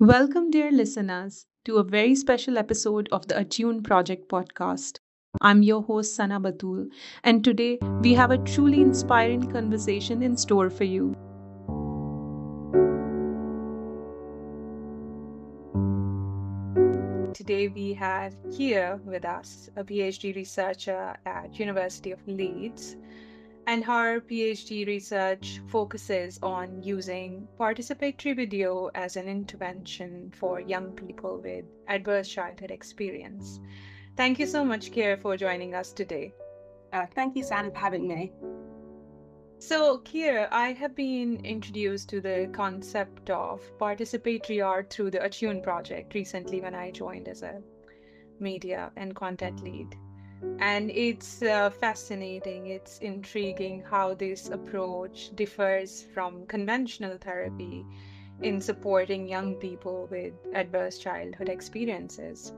Welcome, dear listeners, to a very special episode of the Attune Project podcast. I'm your host, Sana Batul, and today we have a truly inspiring conversation in store for you. Today we have here with us a PhD researcher at University of Leeds, and her PhD research focuses on using participatory video as an intervention for young people with adverse childhood experience. Thank you so much, Kier, for joining us today. Thank you, Sana, for having me. So, Kier, I have been introduced to the concept of participatory art through the Attune project recently when I joined as a media and content lead. And it's fascinating, it's intriguing how this approach differs from conventional therapy in supporting young people with adverse childhood experiences.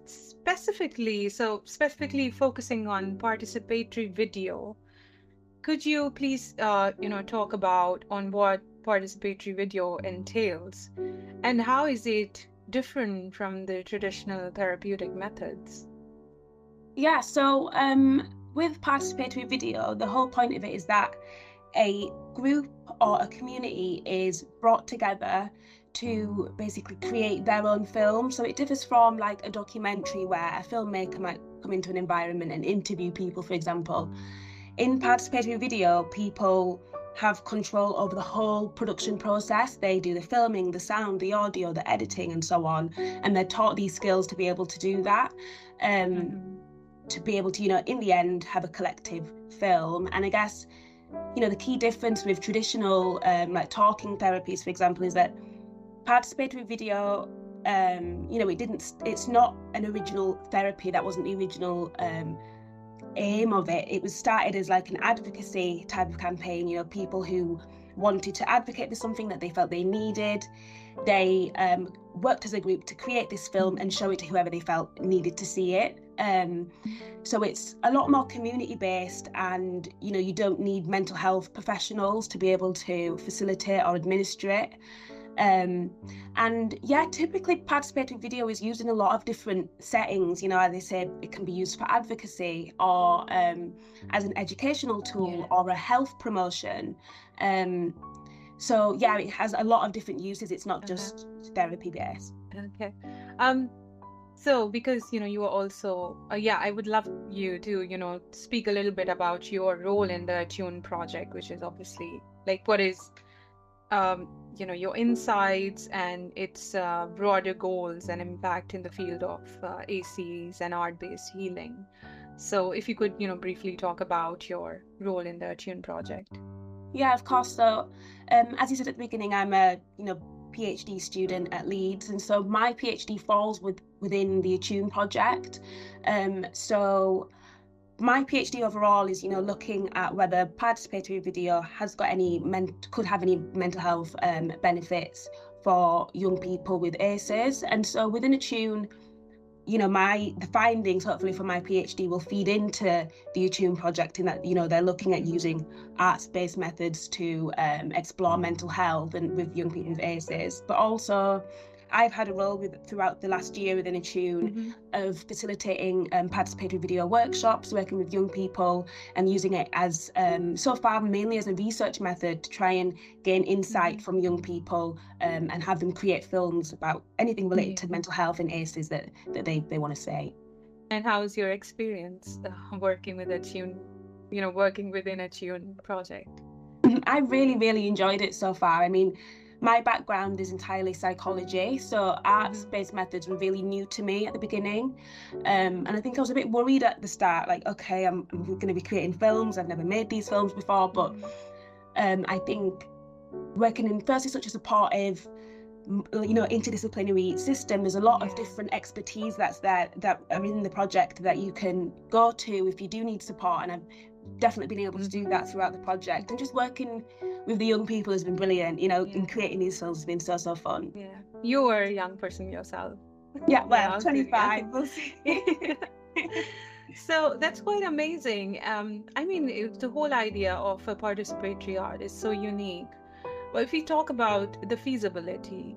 Specifically focusing on participatory video, could you please, talk about on what participatory video entails and how is it different from the traditional therapeutic methods? Yeah, so with participatory video, the whole point of it is that a group or a community is brought together to basically create their own film. So it differs from like a documentary where a filmmaker might come into an environment and interview people, for example. In participatory video, people have control over the whole production process. They do the filming, the sound, the audio, the editing, and so on. And they're taught these skills to be able to do that, to be able to, in the end, have a collective film. And I guess, the key difference with traditional, like talking therapies, for example, is that participatory video, it's not an original therapy. That wasn't the original aim of it. It was started as like an advocacy type of campaign, people who wanted to advocate for something that they felt they needed. They worked as a group to create this film and show it to whoever they felt needed to see it. So it's a lot more community based, and you don't need mental health professionals to be able to facilitate or administer it. And yeah, typically participatory video is used in a lot of different settings. As they say, it can be used for advocacy or as an educational tool or a health promotion. So yeah, it has a lot of different uses. It's not just therapy based. Okay. So because you are also I would love you to speak a little bit about your role in the Attune project, which is obviously like what is your insights and its broader goals and impact in the field of ACs and art-based healing. So if you could briefly talk about your role in the Attune project. Yeah, of course. So as you said at the beginning, I'm a PhD student at Leeds, and so my PhD falls within the Attune project. So my PhD overall is, looking at whether participatory video could have any mental health benefits for young people with ACEs. And so within Attune, the findings hopefully for my PhD will feed into the Attune project in that, they're looking at using arts-based methods to explore mental health and with young people with ACEs. But also I've had a role throughout the last year within Attune of facilitating participatory video workshops, working with young people and using it as, so far, mainly as a research method to try and gain insight from young people and have them create films about anything related to mental health and ACEs that they want to say. And how is your experience working with Attune, working within Attune project? I really, really enjoyed it so far. I mean, my background is entirely psychology, so arts-based methods were really new to me at the beginning. And I think I was a bit worried at the start, like, okay, I'm going to be creating films. I've never made these films before, but I think working in firstly such a supportive, interdisciplinary system, there's a lot of different expertise that are in the project that you can go to if you do need support. And I've definitely been able to do that throughout the project, and just working with the young people has been brilliant. In creating these films has been so fun. Yeah, you are a young person yourself. Yeah, well, 25. We'll see. So that's quite amazing. I mean, the whole idea of a participatory art is so unique. Well, if we talk about the feasibility,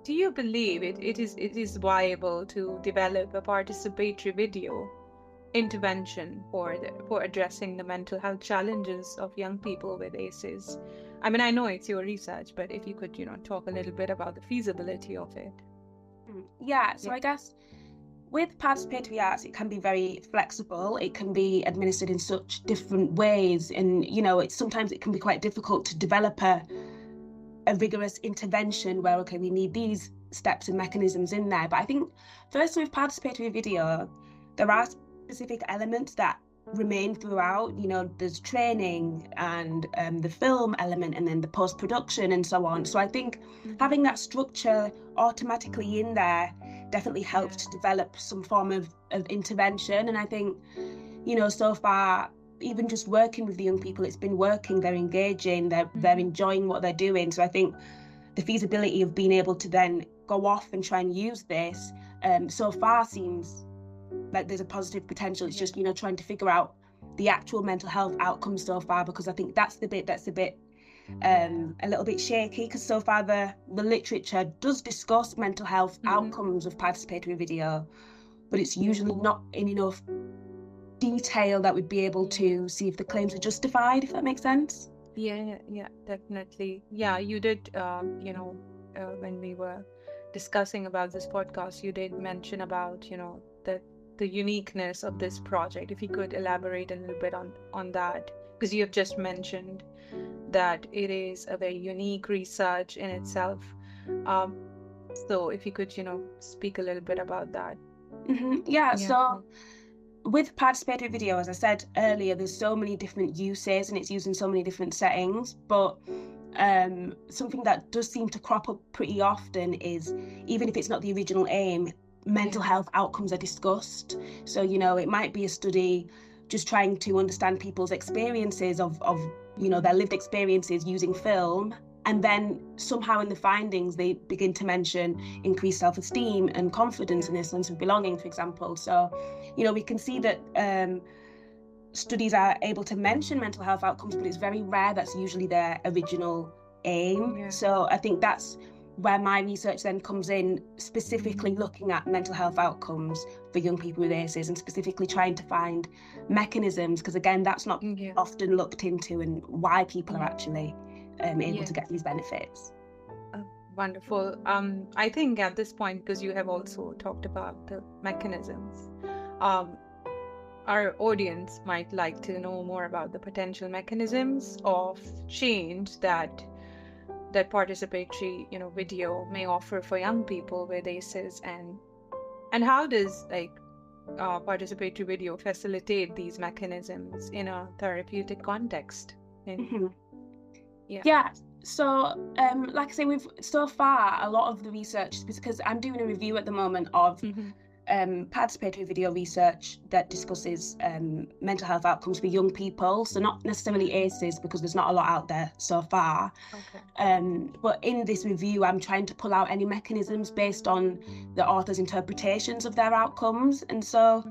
do you believe it is viable to develop a participatory video intervention for addressing the mental health challenges of young people with ACEs? I mean, I know it's your research, but if you could, talk a little bit about the feasibility of it. Yeah, so Yeah. I guess with participatory arts, it can be very flexible. It can be administered in such different ways, and sometimes it can be quite difficult to develop a rigorous intervention where, okay, we need these steps and mechanisms in there. But I think firstly with participatory video, there are specific elements that remain throughout. There's training and the film element, and then the post-production and so on. So I think having that structure automatically in there definitely helps to develop some form of intervention. And I think, so far, even just working with the young people, it's been working. They're engaging, they're enjoying what they're doing. So I think the feasibility of being able to then go off and try and use this so far seems like there's a positive potential. It's just trying to figure out the actual mental health outcomes so far, because I think that's the bit a little bit shaky, because so far the literature does discuss mental health outcomes of participatory video, but it's usually not in enough detail that we'd be able to see if the claims are justified, if that makes sense. Yeah, definitely. Yeah, you did, when we were discussing about this podcast, you did mention about, the uniqueness of this project. If you could elaborate a little bit on that, because you have just mentioned that it is a very unique research in itself. So if you could, speak a little bit about that. Yeah, so with participatory video, as I said earlier, there's so many different uses and it's used in so many different settings, but something that does seem to crop up pretty often is, even if it's not the original aim, mental health outcomes are discussed. So, it might be a study just trying to understand people's experiences of their lived experiences using film. And then somehow in the findings, they begin to mention increased self-esteem and confidence and a sense of belonging, for example. So, we can see that studies are able to mention mental health outcomes, but it's very rare that's usually their original aim. So I think that's where my research then comes in, specifically looking at mental health outcomes for young people with ACEs and specifically trying to find mechanisms, because again, that's not often looked into, and why people are actually able to get these benefits. Wonderful. I think at this point, because you have also talked about the mechanisms, our audience might like to know more about the potential mechanisms of change that participatory, video may offer for young people with ACEs, and how does participatory video facilitate these mechanisms in a therapeutic context? So like I say, we've so far a lot of the research, because I'm doing a review at the moment of participatory video research that discusses mental health outcomes for young people, so not necessarily ACEs, because there's not a lot out there so far. But in this review, I'm trying to pull out any mechanisms based on the author's interpretations of their outcomes. And so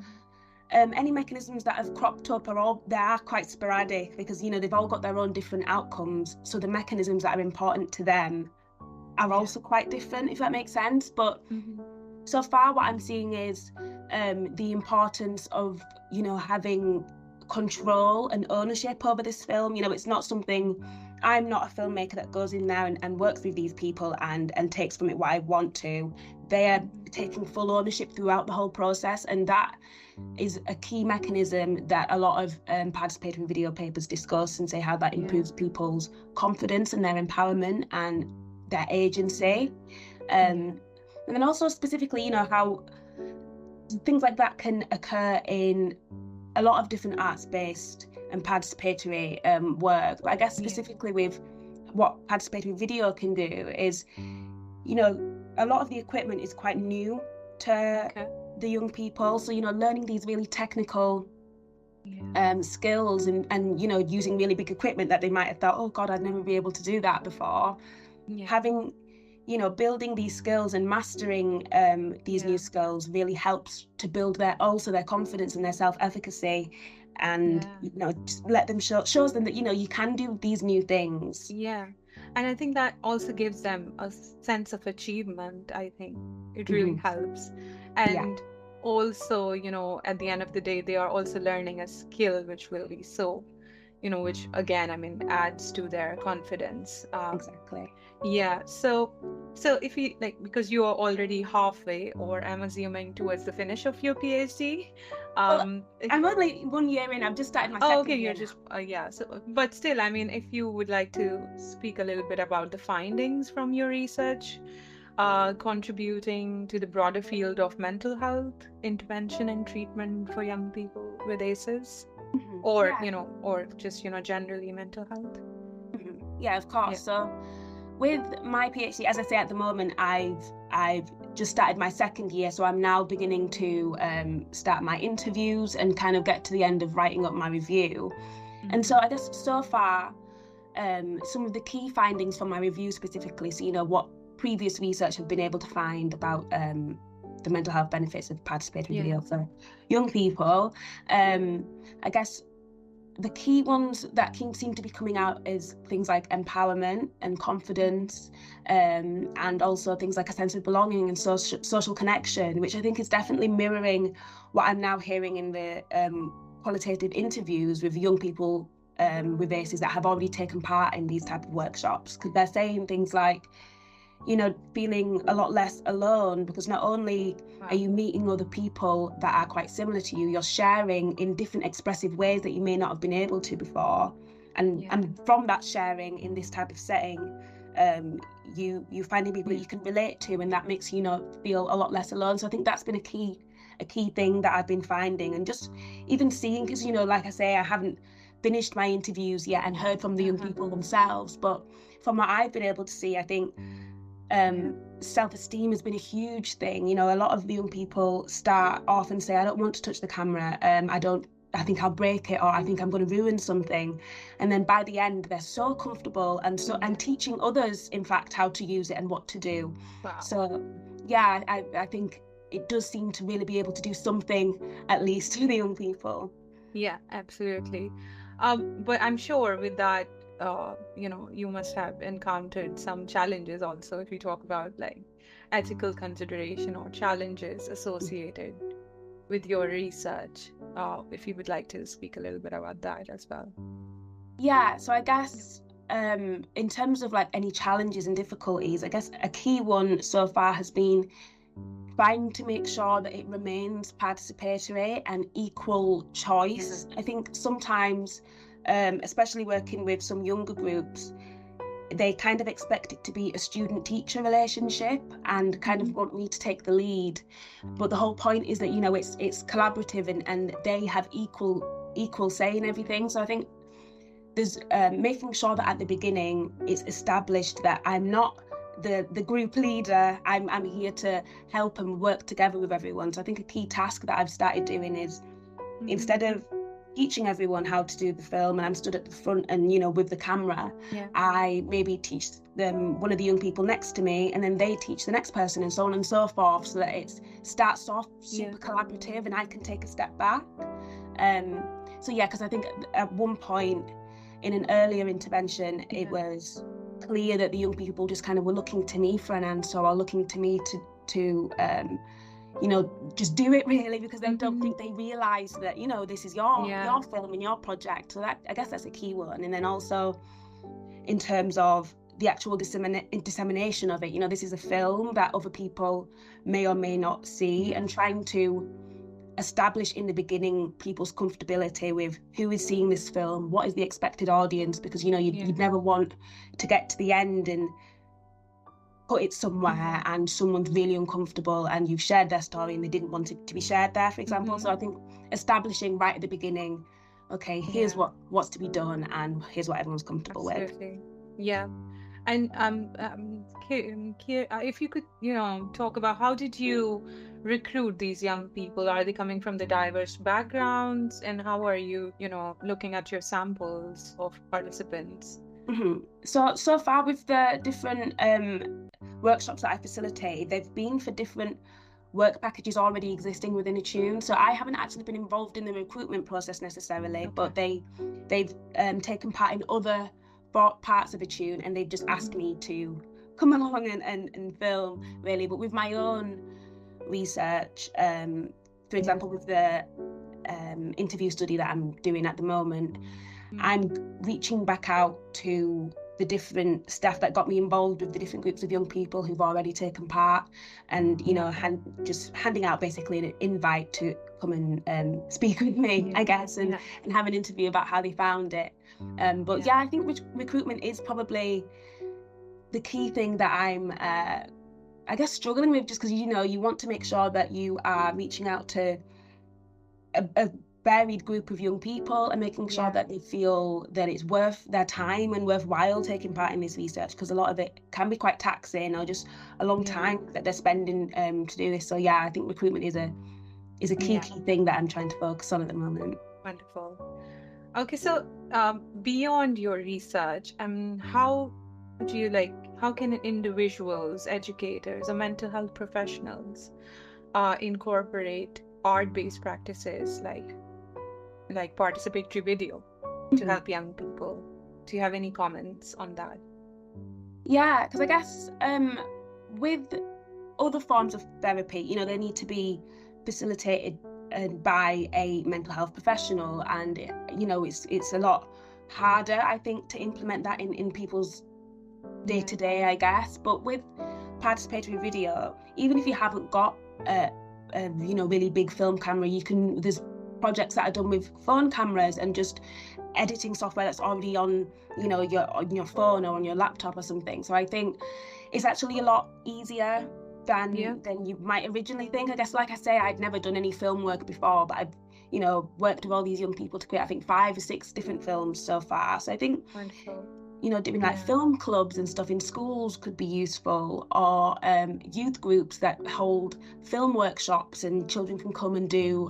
any mechanisms that have cropped up they are quite sporadic, because they've all got their own different outcomes, so the mechanisms that are important to them are also quite different, if that makes sense. But so far what I'm seeing is the importance of having control and ownership over this film. It's not something, I'm not a filmmaker that goes in there and works with these people and takes from it what I want to. They are taking full ownership throughout the whole process, and that is a key mechanism that a lot of participatory video papers discuss and say how that improves people's confidence and their empowerment and their agency. And then also specifically, how things like that can occur in a lot of different arts-based and participatory work. But I guess specifically with what participatory video can do is, a lot of the equipment is quite new to the young people. So, learning these really technical skills and using really big equipment that they might have thought, oh God, I'd never be able to do that before. Having, building these skills and mastering these new skills really helps to build their confidence and their self-efficacy, and just let them shows them that you can do these new things. And I think that also gives them a sense of achievement. I think it really Hmm. helps. Yeah, And also, at the end of the day, they are also learning a skill which will be so, which again, I mean, adds to their confidence. exactly. Yeah, so if you like, because you are already halfway, or I'm assuming towards the finish of your PhD, Well, um, I'm only 1 year in. I've just started my oh, okay, second you're year just now. yeah. So, but still, I mean, if you would like to speak a little bit about the findings from your research, contributing to the broader field of mental health intervention and treatment for young people with ACEs, or Yeah. or just generally mental health. Yeah, of Yeah. course. So with my PhD, as I say, at the moment, I've just started my second year, so I'm now beginning to start my interviews and kind of get to the end of writing up my review. And so Hmm. I guess so far, some of the key findings from my review specifically, so what previous research have been able to find about the mental health benefits of participatory Yeah. video for young people. I guess the key ones that seem to be coming out is things like empowerment and Hmm. confidence, and also things like a sense of belonging and social connection, which I think is definitely mirroring what I'm now hearing in the qualitative interviews with young people with ACEs that have already taken part in these type of workshops, because they're saying things like, feeling a lot less alone, because not only are Wow. you meeting other people that are quite similar to you, you're sharing in different expressive ways that you may not have been able to before. And Yeah. and from that sharing in this type of setting, you finding people that you can relate to, and that makes you feel a lot less alone. So I think that's been a key thing that I've been finding, and just even seeing, because like I say, I haven't finished my interviews yet and heard from the young Uh-huh. people themselves, but from what I've been able to see, I think Yeah. self-esteem has been a huge thing. A lot of the young people start off and say, I don't want to touch the camera. I think I'll break it, or I think I'm going to ruin something. And then by the end, they're so comfortable and Yeah. teaching others, in fact, how to use it and what to do. Wow. So yeah, I think it does seem to really be able to do something, at least to the young people. Yeah, absolutely. But I'm sure with that, you must have encountered some challenges also if you talk about like ethical consideration or challenges associated with your research. If you would like to speak a little bit about that as well. Yeah, so I Yeah. guess in terms of like any challenges and difficulties, I guess a key one so far has been trying to make sure that it remains participatory and equal Yeah. choice. I think sometimes, especially working with some younger groups, they kind of expect it to be a student-teacher relationship and kind of Hmm. want me to take the lead. But the whole point is that it's collaborative, and they have equal say in everything. So I think there's making sure that at the beginning it's established that I'm not the group leader. I'm here to help and work together with everyone. So I think a key task that I've started doing is, Hmm. instead of teaching everyone how to do the film and I'm stood at the front and with the camera, Yeah. I maybe teach them, one of the young people next to me, and then they teach the next person, and so on and so forth, so that it starts off Yeah. super collaborative and I can take a step back. um so yeah, because I think at one point in an earlier intervention, it Yeah. was clear that the young people just kind of were looking to me for an answer, or looking to me to just do it, really, because I don't Hmm. think they realise that this is your Yeah. your film and your project. So that, I guess, that's a key one. And then also in terms of the actual dissemination of it, this is a film that other people may or may not see, Yeah. and trying to establish in the beginning people's comfortability with who is seeing this film, what is the expected audience, because Yeah. you'd never want to get to the end and put it somewhere Hmm. and someone's really uncomfortable and you've shared their story and they didn't want it to be shared there, for example. So Hmm. I think establishing right at the beginning, okay, here's Yeah. what's to be done and here's what everyone's comfortable with. Absolutely. Yeah. And if you could, talk about how did you recruit these young people? Are they coming from the diverse backgrounds? And how are you, looking at your samples of participants? So far with the different workshops that I facilitate, they've been for different work packages already existing within Attune. So I haven't actually been involved in the recruitment process necessarily, Okay. but they've taken part in other parts of Attune, and they've just asked me to come along and film, really. But with my own research, for example, with the interview study that I'm doing at the moment, I'm reaching back out to the different staff that got me involved with the different groups of young people who've already taken part, and just handing out basically an invite to come and speak with me, I guess, and have an interview about how they found it. But I think recruitment is probably the key thing that I'm I guess struggling with, just because you want to make sure that you are reaching out to a varied group of young people and making sure that they feel that it's worth their time and worthwhile taking part in this research, because a lot of it can be quite taxing, or just a long time that they're spending to do this. So I think recruitment is a key thing that I'm trying to focus on at the moment. Wonderful. Okay, so beyond your research, how can individuals, educators, or mental health professionals incorporate art-based practices like participatory video to help young people? Do you have any comments on that? Yeah, because I guess with other forms of therapy, they need to be facilitated by a mental health professional, and it's a lot harder, I think, to implement that in people's day-to-day, I guess. But with participatory video, even if you haven't got a really big film camera, there's projects that are done with phone cameras and just editing software that's already on your phone or on your laptop or something. So I think it's actually a lot easier than you might originally think. I guess, like I say, I'd never done any film work before, but I've worked with all these young people to create, I think, 5 or 6 different films so far. So I think doing like film clubs and stuff in schools could be useful, or youth groups that hold film workshops and children can come and do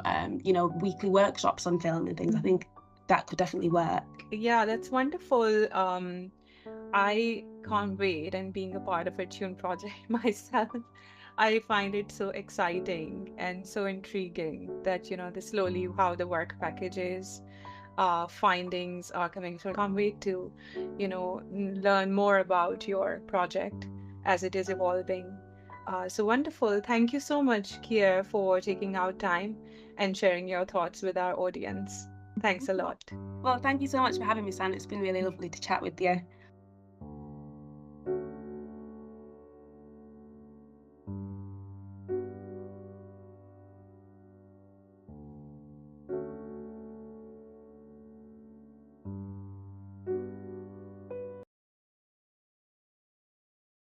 weekly workshops on film and things. I think that could definitely work. Yeah, that's wonderful. I can't wait, and being a part of a Attune project myself, I find it so exciting and so intriguing that slowly how the work packages findings are coming. So I can't wait to learn more about your project as it is evolving. So wonderful. Thank you so much, Kier, for taking out time and sharing your thoughts with our audience. Thanks a lot. Well, thank you so much for having me, San. It's been really lovely to chat with you.